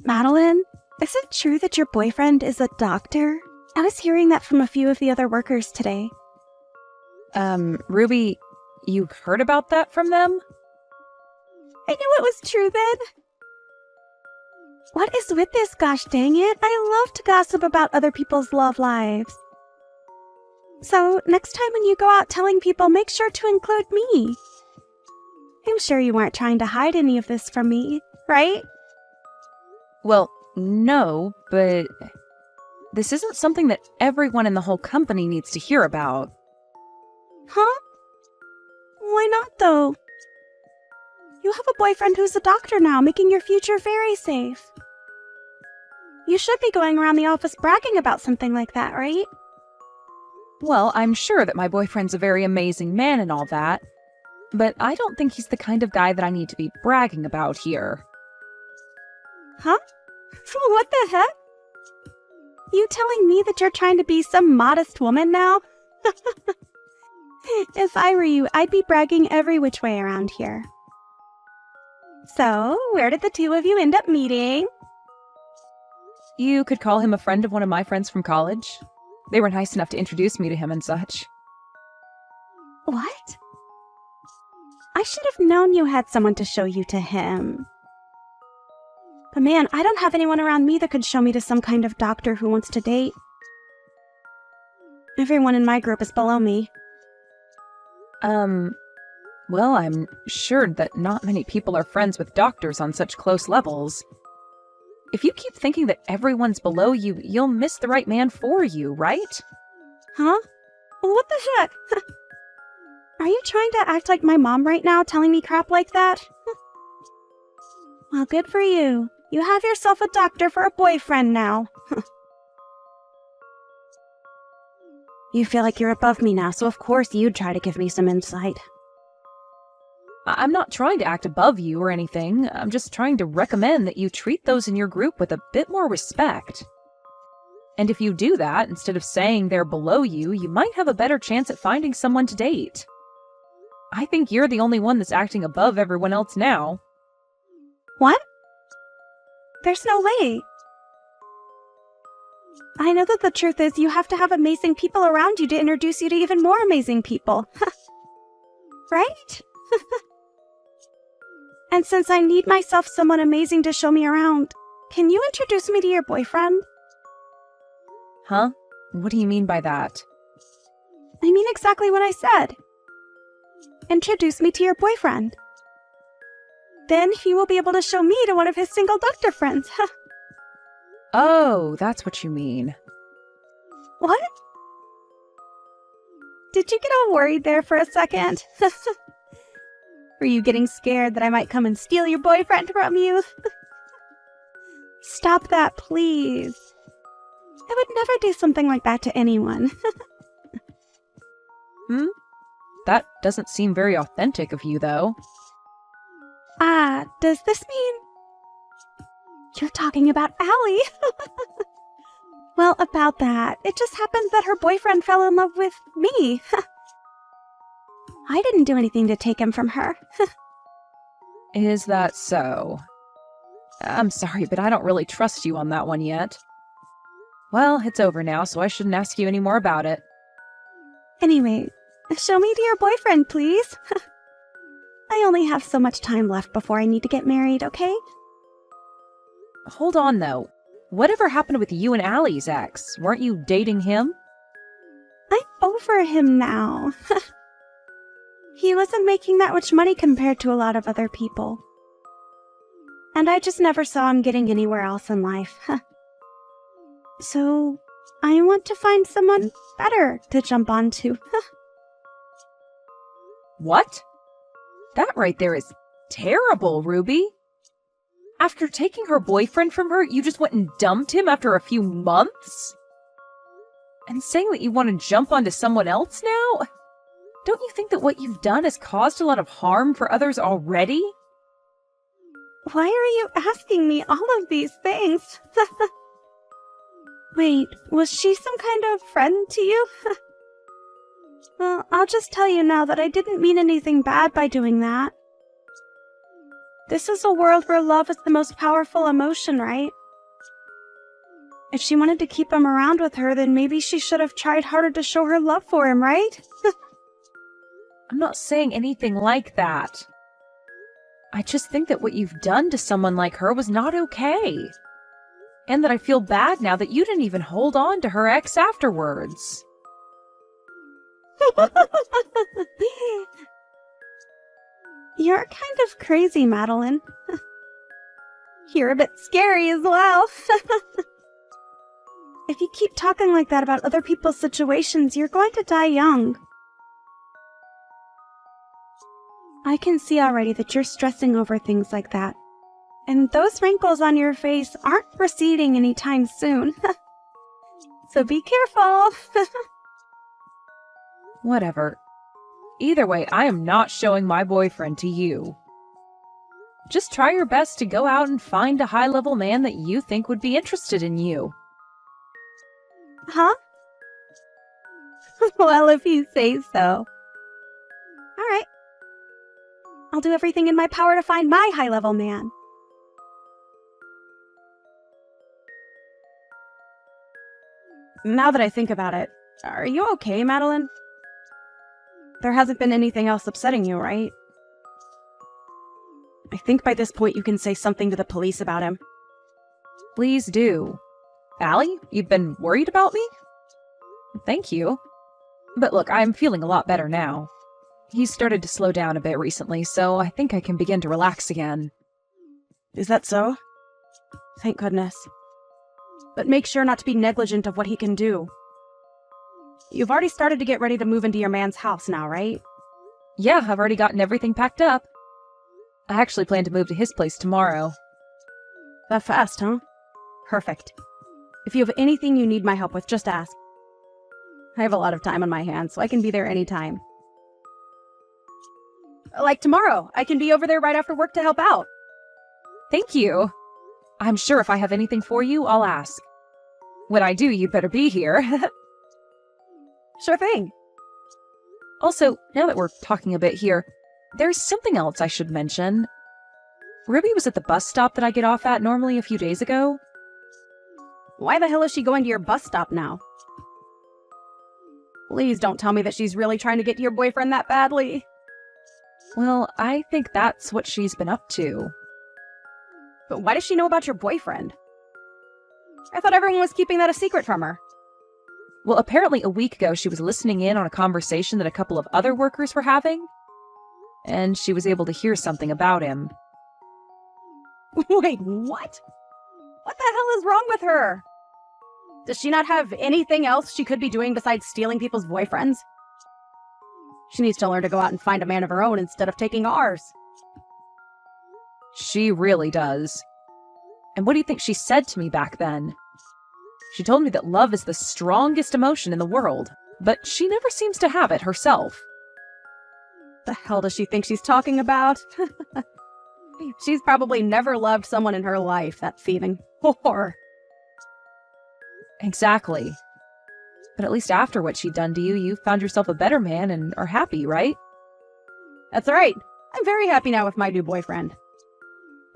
Madeline, is it true that your boyfriend is a doctor? I was hearing that from a few of the other workers today. Ruby, you heard about that from them? I knew it was true then. What is with this, gosh dang it? I love to gossip about other people's love lives. So, next time when you go out telling people, make sure to include me. I'm sure you weren't trying to hide any of this from me, right? Well, no, but this isn't something that everyone in the whole company needs to hear about. Huh? Why not, though? You have a boyfriend who's a doctor now, making your future very safe. You should be going around the office bragging about something like that, right? Well, I'm sure that my boyfriend's a very amazing man and all that, but I don't think he's the kind of guy that I need to be bragging about here. Huh? What the heck? You telling me that you're trying to be some modest woman now? If I were you, I'd be bragging every which way around here. So, where did the two of you end up meeting? You could call him a friend of one of my friends from college. They were nice enough to introduce me to him and such. What? I should have known you had someone to show you to him. But man, I don't have anyone around me that could show me to some kind of doctor who wants to date. Everyone in my group is below me. Well, I'm sure that not many people are friends with doctors on such close levels. If you keep thinking that everyone's below you, you'll miss the right man for you, right? Huh? What the heck? Are you trying to act like my mom right now, telling me crap like that? Well, good for you. You have yourself a doctor for a boyfriend now. You feel like you're above me now, so of course you'd try to give me some insight. I'm not trying to act above you or anything. I'm just trying to recommend that you treat those in your group with a bit more respect. And if you do that, instead of saying they're below you, you might have a better chance at finding someone to date. I think you're the only one that's acting above everyone else now. What? There's no way. I know that the truth is you have to have amazing people around you to introduce you to even more amazing people. Right? And since I need myself someone amazing to show me around, can you introduce me to your boyfriend? Huh? What do you mean by that? I mean exactly what I said. Introduce me to your boyfriend. Then he will be able to show me to one of his single doctor friends. Oh, that's what you mean. What? Did you get all worried there for a second? Were you getting scared that I might come and steal your boyfriend from you? Stop that, please. I would never do something like that to anyone. That doesn't seem very authentic of you, though. Does this mean... You're talking about Allie? Well, about that, it just happens that her boyfriend fell in love with me. I didn't do anything to take him from her. Is that so? I'm sorry, but I don't really trust you on that one yet. Well, it's over now, so I shouldn't ask you any more about it. Anyway, show me to your boyfriend, please. I only have so much time left before I need to get married, okay? Hold on, though. Whatever happened with you and Allie's ex? Weren't you dating him? I'm over him now. He wasn't making that much money compared to a lot of other people. And I just never saw him getting anywhere else in life. So, I want to find someone better to jump onto. What? That right there is terrible, Ruby. After taking her boyfriend from her, you just went and dumped him after a few months? And saying that you want to jump onto someone else now? Don't you think that what you've done has caused a lot of harm for others already? Why are you asking me all of these things? Wait, was she some kind of friend to you? Well, I'll just tell you now that I didn't mean anything bad by doing that. This is a world where love is the most powerful emotion, right? If she wanted to keep him around with her, then maybe she should have tried harder to show her love for him, right? I'm not saying anything like that. I just think that what you've done to someone like her was not okay. And that I feel bad now that you didn't even hold on to her ex afterwards. You're kind of crazy, Madeline. You're a bit scary as well. If you keep talking like that about other people's situations, you're going to die young. I can see already that you're stressing over things like that. And those wrinkles on your face aren't receding anytime soon. So be careful. Whatever. Either way, I am not showing my boyfriend to you. Just try your best to go out and find a high-level man that you think would be interested in you. Huh? Well, if you say so. All right. I'll do everything in my power to find my high-level man. Now that I think about it, are you okay, Madeline? There hasn't been anything else upsetting you, right? I think by this point you can say something to the police about him. Please do. Allie, you've been worried about me? Thank you. But look, I'm feeling a lot better now. He's started to slow down a bit recently, so I think I can begin to relax again. Is that so? Thank goodness. But make sure not to be negligent of what he can do. You've already started to get ready to move into your man's house now, right? Yeah, I've already gotten everything packed up. I actually plan to move to his place tomorrow. That fast, huh? Perfect. If you have anything you need my help with, just ask. I have a lot of time on my hands, so I can be there anytime. Like tomorrow, I can be over there right after work to help out. Thank you. I'm sure if I have anything for you, I'll ask. When I do, you better be here. Sure thing. Also, now that we're talking a bit here, there's something else I should mention. Ruby was at the bus stop that I get off at normally a few days ago. Why the hell is she going to your bus stop now? Please don't tell me that she's really trying to get to your boyfriend that badly. Well, I think that's what she's been up to. But why does she know about your boyfriend? I thought everyone was keeping that a secret from her. Well, apparently a week ago she was listening in on a conversation that a couple of other workers were having, and she was able to hear something about him. Wait, what? What the hell is wrong with her? Does she not have anything else she could be doing besides stealing people's boyfriends? She needs to learn to go out and find a man of her own instead of taking ours. She really does. And what do you think she said to me back then? She told me that love is the strongest emotion in the world, but she never seems to have it herself. The hell does she think she's talking about? She's probably never loved someone in her life, that thieving whore. Exactly. But at least after what she'd done to you, you found yourself a better man and are happy, right? That's right. I'm very happy now with my new boyfriend.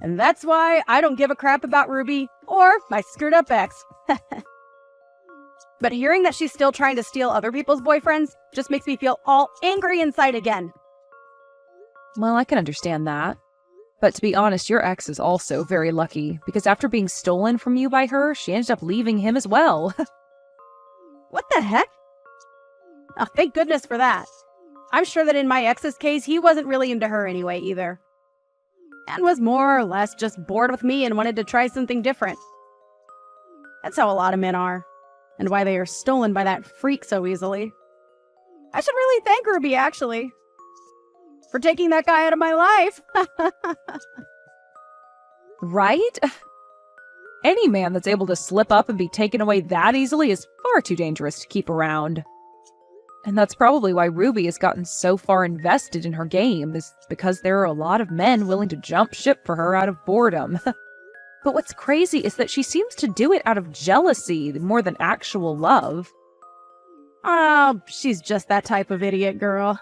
And that's why I don't give a crap about Ruby or my screwed-up ex. But hearing that she's still trying to steal other people's boyfriends just makes me feel all angry inside again. Well, I can understand that. But to be honest, your ex is also very lucky, because after being stolen from you by her, she ended up leaving him as well. What the heck? Oh, thank goodness for that. I'm sure that in my ex's case, he wasn't really into her anyway either. And was more or less just bored with me and wanted to try something different. That's how a lot of men are, and why they are stolen by that freak so easily. I should really thank Ruby, actually, for taking that guy out of my life. Right? Any man that's able to slip up and be taken away that easily is far too dangerous to keep around. And that's probably why Ruby has gotten so far invested in her game, is because there are a lot of men willing to jump ship for her out of boredom. But what's crazy is that she seems to do it out of jealousy more than actual love. Oh, she's just that type of idiot girl.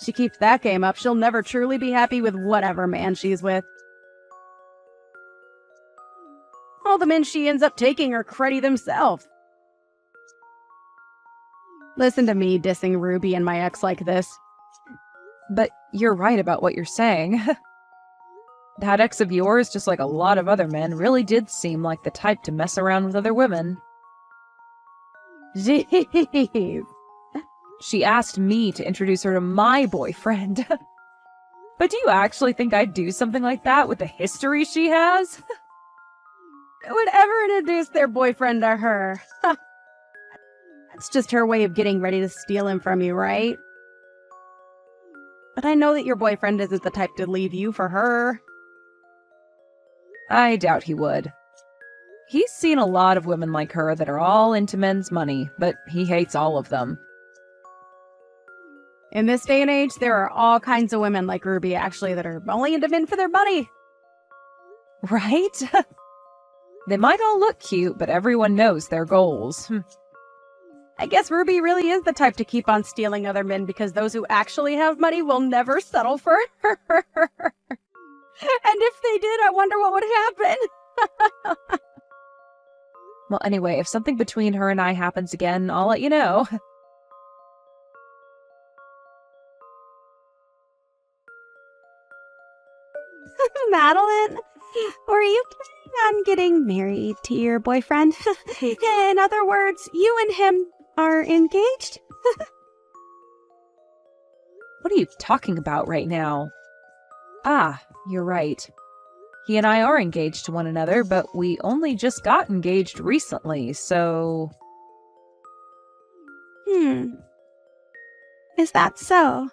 She keeps that game up, she'll never truly be happy with whatever man she's with. All the men she ends up taking are cruddy themselves. Listen to me dissing Ruby and my ex like this. But you're right about what you're saying. That ex of yours, just like a lot of other men, really did seem like the type to mess around with other women. Jeez. She asked me to introduce her to my boyfriend. But do you actually think I'd do something like that with the history she has? Who would ever introduce their boyfriend to her? That's just her way of getting ready to steal him from you, right? But I know that your boyfriend isn't the type to leave you for her. I doubt he would. He's seen a lot of women like her that are all into men's money, but he hates all of them. In this day and age, there are all kinds of women like Ruby, actually, that are only into men for their money. Right? They might all look cute, but everyone knows their goals. I guess Ruby really is the type to keep on stealing other men because those who actually have money will never settle for her. And if they did, I wonder what would happen. Well, anyway, if something between her and I happens again, I'll let you know. Madeline, were you planning on getting married to your boyfriend? In other words, you and him are engaged? What are you talking about right now? Ah, you're right. He and I are engaged to one another, but we only just got engaged recently, so... Is that so?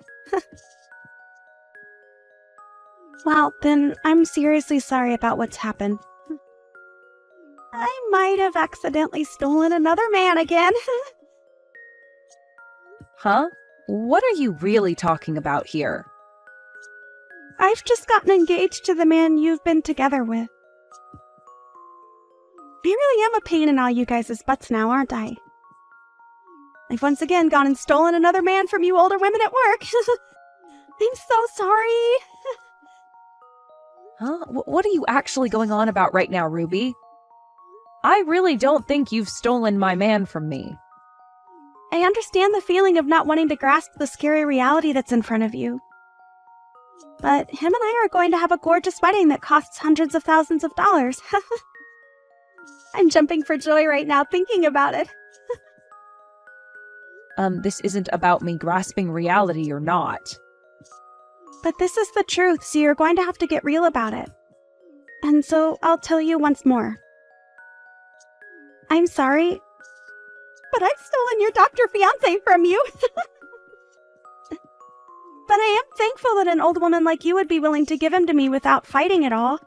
Well, then I'm seriously sorry about what's happened. I might have accidentally stolen another man again. Huh? What are you really talking about here? I've just gotten engaged to the man you've been together with. I really am a pain in all you guys' butts now, aren't I? I've once again gone and stolen another man from you older women at work. I'm so sorry. Huh? What are you actually going on about right now, Ruby? I really don't think you've stolen my man from me. I understand the feeling of not wanting to grasp the scary reality that's in front of you. But him and I are going to have a gorgeous wedding that costs hundreds of thousands of dollars. I'm jumping for joy right now thinking about it. This isn't about me grasping reality or not. But this is the truth, so you're going to have to get real about it. And so I'll tell you once more. I'm sorry, but I've stolen your doctor fiancé from you. But I am thankful that an old woman like you would be willing to give him to me without fighting at all.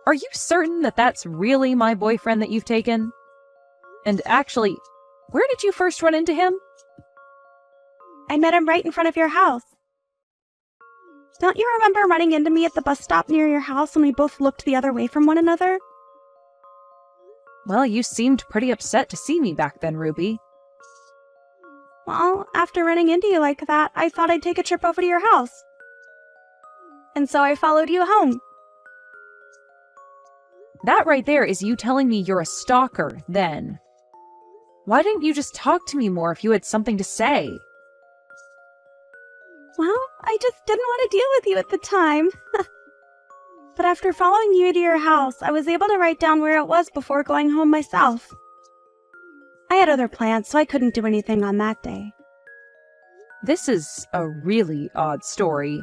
Are you certain that that's really my boyfriend that you've taken? And actually, where did you first run into him? I met him right in front of your house. Don't you remember running into me at the bus stop near your house when we both looked the other way from one another? Well, you seemed pretty upset to see me back then, Ruby. Well, after running into you like that, I thought I'd take a trip over to your house. And so I followed you home. That right there is you telling me you're a stalker, then. Why didn't you just talk to me more if you had something to say? Well, I just didn't want to deal with you at the time. But after following you to your house, I was able to write down where it was before going home myself. I had other plans, so I couldn't do anything on that day. This is a really odd story.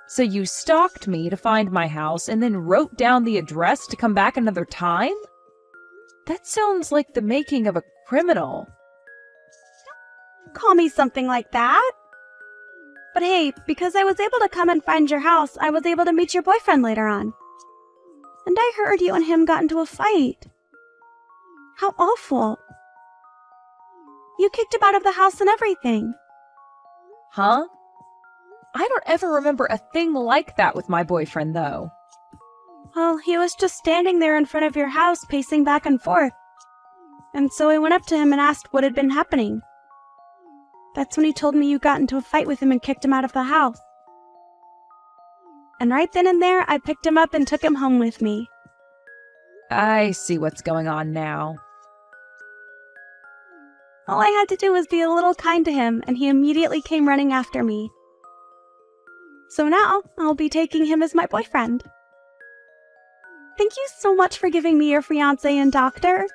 So you stalked me to find my house and then wrote down the address to come back another time? That sounds like the making of a criminal. Call me something like that. But hey, because I was able to come and find your house, I was able to meet your boyfriend later on. And I heard you and him got into a fight. How awful. You kicked him out of the house and everything. Huh? I don't ever remember a thing like that with my boyfriend, though. Well, he was just standing there in front of your house, pacing back and forth. And so I went up to him and asked what had been happening. That's when you told me you got into a fight with him and kicked him out of the house. And right then and there, I picked him up and took him home with me. I see what's going on now. All I had to do was be a little kind to him, and he immediately came running after me. So now, I'll be taking him as my boyfriend. Thank you so much for giving me your fiancé and doctor.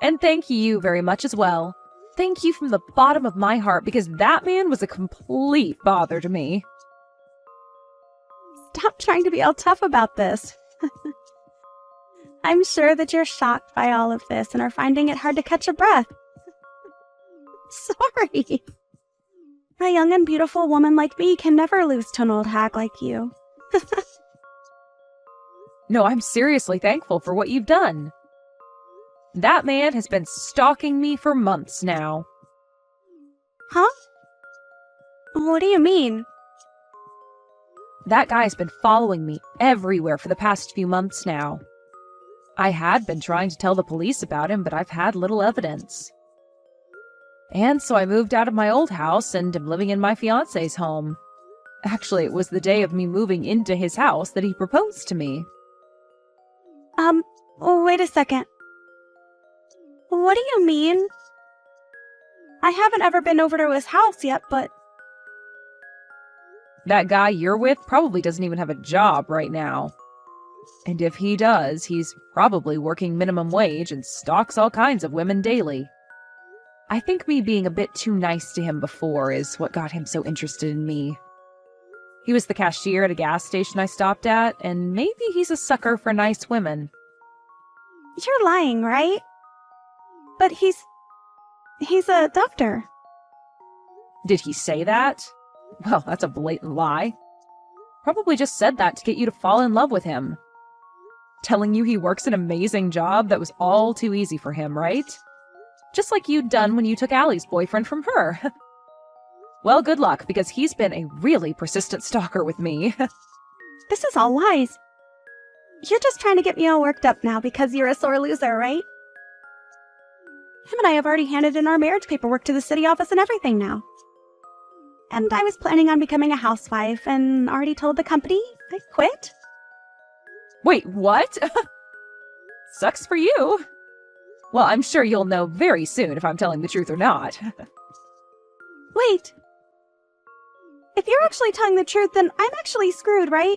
And thank you very much as well. Thank you from the bottom of my heart, because that man was a complete bother to me. Stop trying to be all tough about this. I'm sure that you're shocked by all of this and are finding it hard to catch your breath. Sorry. A young and beautiful woman like me can never lose to an old hag like you. No, I'm seriously thankful for what you've done. That man has been stalking me for months now. Huh? What do you mean? That guy's been following me everywhere for the past few months now. I had been trying to tell the police about him, but I've had little evidence. And so I moved out of my old house and am living in my fiancé's home. Actually, it was the day of me moving into his house that he proposed to me. Wait a second. What do you mean? I haven't ever been over to his house yet, but... That guy you're with probably doesn't even have a job right now. And if he does, he's probably working minimum wage and stalks all kinds of women daily. I think me being a bit too nice to him before is what got him so interested in me. He was the cashier at a gas station I stopped at, and maybe he's a sucker for nice women. You're lying, right? But he's a doctor. Did he say that? Well, that's a blatant lie. Probably just said that to get you to fall in love with him. Telling you he works an amazing job that was all too easy for him, right? Just like you'd done when you took Allie's boyfriend from her. Well, good luck, because he's been a really persistent stalker with me. This is all lies. You're just trying to get me all worked up now because you're a sore loser, right? Him and I have already handed in our marriage paperwork to the city office and everything now. And I was planning on becoming a housewife and already told the company I quit. Wait, what? Sucks for you. Well, I'm sure you'll know very soon if I'm telling the truth or not. Wait. If you're actually telling the truth, then I'm actually screwed, right?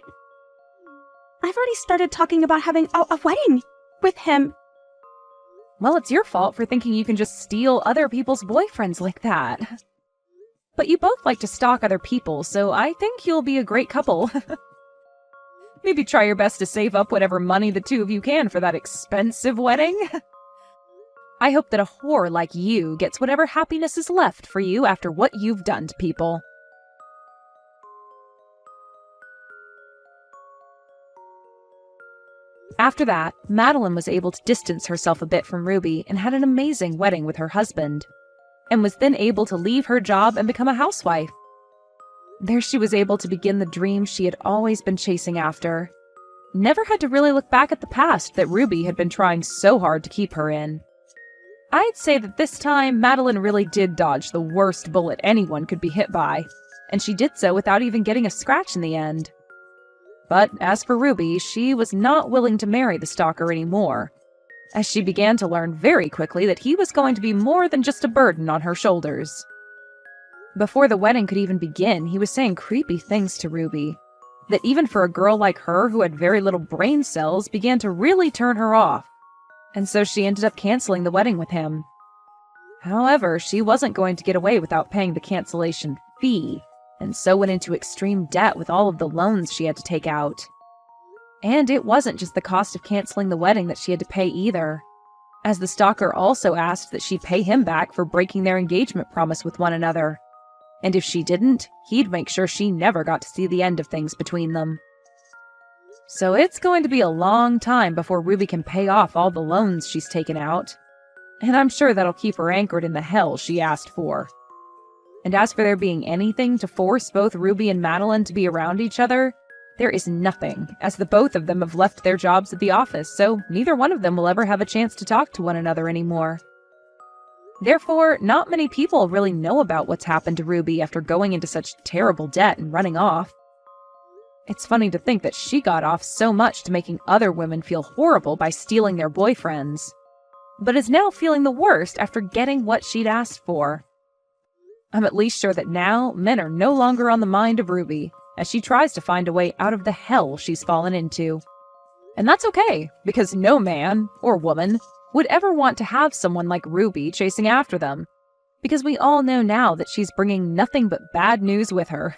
I've already started talking about having a wedding with him. Well, it's your fault for thinking you can just steal other people's boyfriends like that. But you both like to stalk other people, so I think you'll be a great couple. Maybe try your best to save up whatever money the two of you can for that expensive wedding. I hope that a whore like you gets whatever happiness is left for you after what you've done to people. After that, Madeline was able to distance herself a bit from Ruby and had an amazing wedding with her husband, and was then able to leave her job and become a housewife. There she was able to begin the dream she had always been chasing after. Never had to really look back at the past that Ruby had been trying so hard to keep her in. I'd say that this time, Madeline really did dodge the worst bullet anyone could be hit by, and she did so without even getting a scratch in the end. But as for Ruby, she was not willing to marry the stalker anymore, as she began to learn very quickly that he was going to be more than just a burden on her shoulders. Before the wedding could even begin, he was saying creepy things to Ruby, that even for a girl like her who had very little brain cells began to really turn her off, and so she ended up canceling the wedding with him. However, she wasn't going to get away without paying the cancellation fee, and so went into extreme debt with all of the loans she had to take out. And it wasn't just the cost of canceling the wedding that she had to pay either, as the stalker also asked that she pay him back for breaking their engagement promise with one another. And if she didn't, he'd make sure she never got to see the end of things between them. So it's going to be a long time before Ruby can pay off all the loans she's taken out, and I'm sure that'll keep her anchored in the hell she asked for. And as for there being anything to force both Ruby and Madeline to be around each other, there is nothing, as the both of them have left their jobs at the office, so neither one of them will ever have a chance to talk to one another anymore. Therefore, not many people really know about what's happened to Ruby after going into such terrible debt and running off. It's funny to think that she got off so much to making other women feel horrible by stealing their boyfriends, but is now feeling the worst after getting what she'd asked for. I'm at least sure that now men are no longer on the mind of Ruby, as she tries to find a way out of the hell she's fallen into. And that's okay, because no man, or woman, would ever want to have someone like Ruby chasing after them, because we all know now that she's bringing nothing but bad news with her.